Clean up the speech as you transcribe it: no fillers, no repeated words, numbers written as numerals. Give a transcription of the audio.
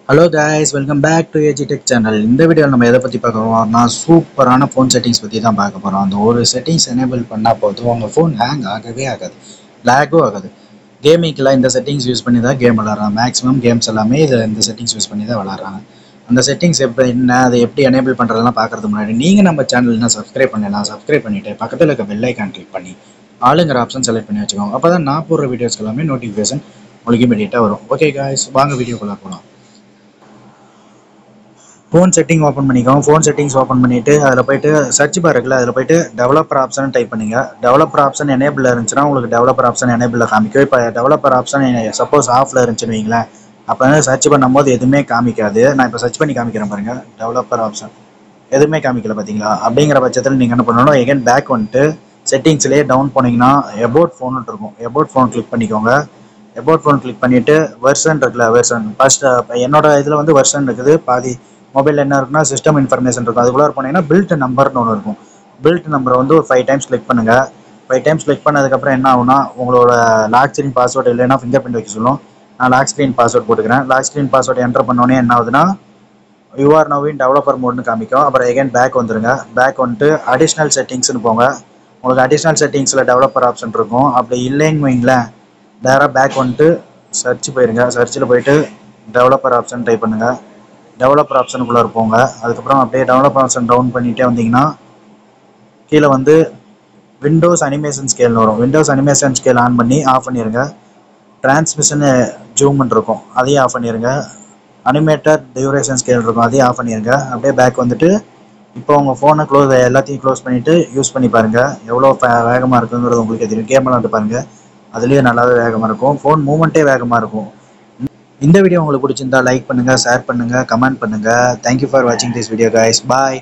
Hello guys, welcome back to AG Tech channel. இந்த வீடியோவில் நம்ம எதை பற்றி பார்க்க போறோம்னா சூப்பரான ஃபோன் செட்டிங்ஸ் பற்றி தான் பார்க்க போகிறோம். அந்த ஒரு செட்டிங்ஸ் எனேபிள் பண்ணால் போதும் உங்கள் ஃபோன் ஹேங் ஆகவே ஆகாது, லேகும் ஆகாது. கேமிங்கெலாம் இந்த செட்டிங்ஸ் யூஸ் பண்ணி தான் கேம் விளாட்றாங்க. மேக்ஸிமம் கேம்ஸ் எல்லாமே இதில் இந்த செட்டிங்ஸ் யூஸ் பண்ணி தான் விளாட்றாங்க. அந்த செட்டிங்ஸ் எப்போ என்ன அதை எப்படி எனேபிள் பண்ணுறதுலாம் பார்க்குறதுக்கு முன்னாடி நீங்கள் நம்ம சேனல் என்ன சப்ஸ்கிரைப் பண்ணலாம், சப்ஸ்கிரைப் பண்ணிவிட்டு பக்கத்தில் இருக்க பெல் ஐக்கான் கிளிக் பண்ணி ஆளுங்கிற ஆப்ஷன் செலக்ட் பண்ணி வச்சுக்கோங்க. அப்போ தான் நான் போடுற வீடியோஸ்க்கு எல்லாமே நோட்டிஃபிகேஷன் உங்களுக்கு இமீடியட்டாக வரும். ஓகே காய்ஸ், வாங்க வீடியோக்குள்ளே போகலாம். ஃபோன் செட்டிங் ஓப்பன் பண்ணிக்கோங்க. ஃபோன் செட்டிங்ஸ் ஓப்பன் பண்ணிவிட்டு அதில் போய்ட்டு சர்ச் பார் இருக்குல்ல, அதில் போய்ட்டு டெவலப்பர் ஆப்ஷன் டைப் பண்ணிங்க. டெவலப்பர் ஆப்ஷன் எனேபிள் இருந்துச்சுன்னா உங்களுக்கு டெவலப்பர் ஆப்ஷன் எனேபிளில் காமிக்கும். இப்போ டெவலப்பர் ஆப்ஷன் சப்போஸ் ஆஃபில் இருந்துச்சுன்னு வைங்களேன், அப்போ வந்து சர்ச் பண்ணும்போது எதுவுமே காமிக்காது. நான் இப்போ சர்ச் பண்ணி காமிக்கிறேன் பாருங்கள். டெவலப்பர் ஆப்ஷன் எதுவுமே காமிக்கல பார்த்தீங்களா? அப்படிங்கிற பட்சத்தில் நீங்கள் என்ன பண்ணணும், எகைன் பேக் வந்துட்டு செட்டிங்ஸ்லேயே டவுன் போனீங்கன்னா எபோட் ஃபோன் இருக்கும். எபோட் ஃபோன் கிளிக் பண்ணிக்கோங்க. எபோட் ஃபோன் கிளிக் பண்ணிவிட்டு வெர்ஷன் இருக்குல்ல, வெர்ஷன் ஃபர்ஸ்ட் என்னோட இதில் வந்து வெர்ஷன் இருக்குது. பாதி மொபைல் என்ன இருக்குன்னா சிஸ்டம் இன்ஃபர்மேஷன் இருக்கும். அதுக்குள்ளே போனீங்கன்னா பில்ட் நம்பர்னு ஒன்று இருக்கும். பில்ட் நம்பரை வந்து ஒரு 5 டைம்ஸ் கிளிக் பண்ணுங்கள். 5 டைம்ஸ் கிளிக் பண்ணதுக்கப்புறம் என்ன ஆகுனா, உங்களோட லாக் ஸ்க்ரீன் பாஸ்வேர்டு இல்லைன்னா ஃபிங்கர் பிரிண்ட் வைக்க சொல்லும். நான் லாக் ஸ்க்ரீன் பாஸ்வேர்டு போட்டுக்கிறேன். லாக் ஸ்க்ரீன் பாஸ்வேர்டு என்டர் பண்ணோன்னே என்ன ஆகுதுன்னா, யூஆர் நவ் இன் டெவலப்பர் மோட்னு காமிக்கும். அப்புறம் எகைன் பேக் வந்துருங்க. பேக் வந்துட்டு அடிஷ்னல் செட்டிங்ஸ்னு போங்க. உங்களுக்கு அடிஷ்னல் செட்டிங்ஸில் டெவலப்பர் ஆப்ஷன் இருக்கும். அப்படி இல்லைன்னு வைங்களேன், டேரெக்டாக பேக் வந்துட்டு சர்ச் போயிருங்க. சர்ச்சில் போயிட்டு டெவலப்பர் ஆப்ஷன் டைப் பண்ணுங்கள். டெவலப்பர் ஆப்ஷனுக்குள்ளே இருப்போங்க. அதுக்கப்புறம் அப்படியே டெவலப்பர் ஆப்ஷன் டவுன் பண்ணிகிட்டே வந்தீங்கன்னா கீழே வந்து விண்டோஸ் அனிமேஷன் ஸ்கேல்னு வரும். விண்டோஸ் அனிமேஷன் ஸ்கேல் ஆன் பண்ணி ஆஃப் பண்ணிடுங்க. டிரான்ஸ்மிஷன் ஜூம்னு இருக்கும், அதையும் ஆஃப் பண்ணிடுங்க. அனிமேட்டட் டியூரேஷன் ஸ்கேல் இருக்கும், அதையும் ஆஃப் பண்ணிடுங்க. அப்படியே பேக் வந்துட்டு இப்போ உங்கள் ஃபோனை எல்லாத்தையும் க்ளோஸ் பண்ணிவிட்டு யூஸ் பண்ணி பாருங்கள். எவ்வளோ வேகமாக இருக்குங்கிறது உங்களுக்கு தெரியும். கேமெல்லாம் வந்து பாருங்கள், அதுலேயே நல்லாவே வேகமாக இருக்கும். ஃபோன் மூவ்மெண்ட்டே வேகமாக இருக்கும். இந்த வீடியோ உங்களுக்கு பிடிச்சிருந்தா லைக் பண்ணுங்கள், ஷேர் பண்ணுங்கள், கமெண்ட் பண்ணுங்கள். தேங்க்யூ ஃபார் வாட்சிங் திஸ் வீடியோ கைஸ். பாய்.